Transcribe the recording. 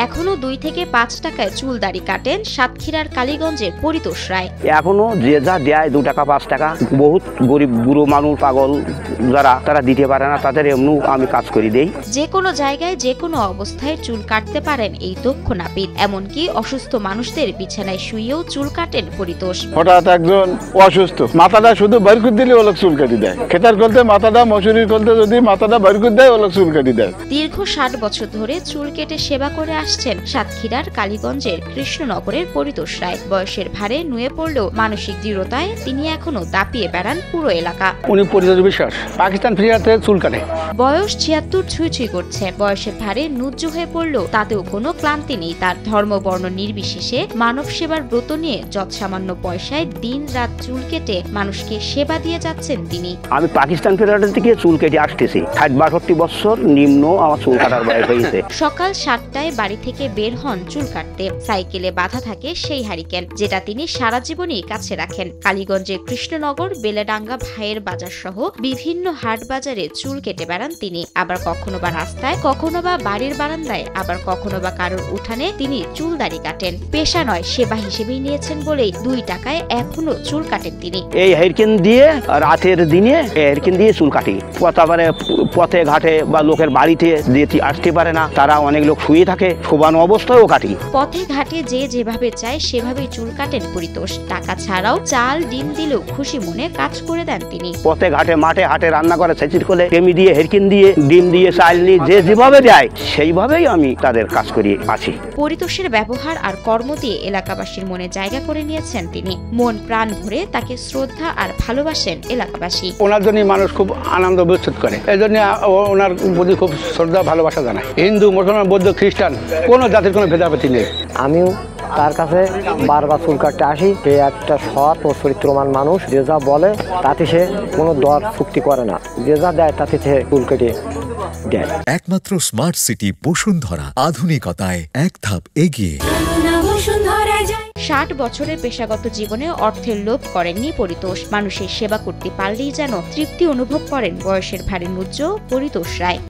এখনো 2 থেকে 5 টাকায় চুল দাড়ি কাটেন সাতক্ষীরার কালীগঞ্জের পরিতোষ রায়। এখনো যে যা দেয় 2 টাকা 5 টাকা, বহুত গরিব বুড়ো মানুষ পাগল যারা তারা দিতে পারে না, তাদের এমনি আমি কাজ করে দেই। যে কোনো জায়গায় যে কোনো অবস্থায় চুল কাটতে পারেন এই দক্ষ নাপিত। এমনকি অসুস্থ মানুষদের বিছানায় শুয়েও চুল কাটেন পরিতোষ। হঠাৎ একজন অসুস্থ, মাথাটা শুধু বের করে দিলে ওলক চুল কাটি দেয়। খেতার করতে মাথাটা, মশুরির করতে যদি মাথাটা বের করে দেয় ওলক চুল কাটি দেয়। দীর্ঘ 60 বছর ধরে চুল কেটে সেবা করে আসছেন সাতক্ষীরার কালীগঞ্জের কৃষ্ণনগরের পরিতোষ রায়। বয়সের ভারে নুয়ে পড়লেও মানসিক দৃঢ়তায় তিনি এখনো দাপিয়ে বেড়ান পুরো এলাকা। উনি পরিতোষ বিশ্বাস, পাকিস্তান ফিরিয়াতে চুল কাটে। বয়স 76 ছুঁই করছে। বয়সের ভারে নুজ্জ হয়ে পড়লেও তাতেও কোনো ক্লান্তি নেই তার। ধর্ম বর্ণ নির্বিশেষে মানব সেবার ব্রত নিয়ে যৎসামান্য পয়সায় দিন রাত চুল কেটে মানুষকে সেবা দিয়ে যাচ্ছেন তিনি। আমি পাকিস্তান ফেরার থেকে চুল কেটে আসতেছি। 60-62 বছর নিম্ন আমার চুল কাটার বয়স হয়েছে। সকাল 7টায় বাড়ি থেকে বের হন চুল কাটতে। সাইকেলে বাঁধা থাকে সেই হারিকেন, যেটা তিনি সারা জীবনই কাছে রাখেন। কালীগঞ্জের কৃষ্ণনগর, বেলেডাঙ্গা, ভাইয়ের বাজার সহ বিভিন্ন হাট বাজারে চুল কেটে বেড়ান তিনি। আবার কখনো বা রাস্তায়, কখনো বা বাড়ির বারান্দায়, আবার কখনো বা কারোর উঠানে তিনি চুল দাড়ি কাটেন। পেশা নয়, সেবা হিসেবেই নিয়েছেন বলেই 2 টাকায় এখনো চুল কাটেন তিনি। এই হেরকিন দিয়ে রাতের দিনে হেরকিন দিয়ে চুল কাটি। পথে ঘাটে বা লোকের বাড়িতে আসতে পারে না, তারা অনেক লোক শুয়ে থাকে, শোবানো অবস্থায়ও কাটি। পথে ঘাটে যে যেভাবে চায় সেভাবেই চুল কাটেন পরিতোষ। টাকা ছাড়াও চাল ডিম দিলেও খুশি মনে কাজ করে দেন তিনি। পথে ঘাটে মাঠে হাটে রান্না করে সেচির কোলে টেমি দিয়ে হেরকিন দিয়ে ডিম দিয়ে চাল নিয়ে যে যেভাবে দেয় সেইভাবেই আমি তাদের কাজ করিয়ে আছি। পরিতোষের ব্যবহার আর কর্ম দিয়ে এলাকাবাসীর মনে জায়গা করে নিয়েছেন তিনি। মন প্রাণ ভরে তাকে শ্রদ্ধা আর ভালোবাসেন এলাকাবাসী। ওনার জন্য মানুষ খুব আনন্দ বোধ করে, এই জন্য ওনার প্রতি খুব শ্রদ্ধা ভালোবাসা জানায়। হিন্দু, মুসলমান, বৌদ্ধ, খ্রিস্টান কোনো জাতির কোনো ভেদাভেদ নেই। আমিও তার কাছে বারবার চুল কাটতে আসি। সে একটা সৎ ও চরিত্রবান মানুষ। যে যা বলে তাতে সে কোনো দর চুক্তি করে না, যে যা দেয় তাতে সে চুল কেটে দেয়। একমাত্র স্মার্ট সিটি বসুন্ধরা, আধুনিকতায় এক ধাপ এগিয়ে। 60 বছরের পেশাগত জীবনে অর্থের লোভ করেননি পরিতোষ। মানুষের সেবা করতে পারলেই যেন তৃপ্তি অনুভব করেন বয়সের ভারে নুজ্জ পরিতোষ রায়।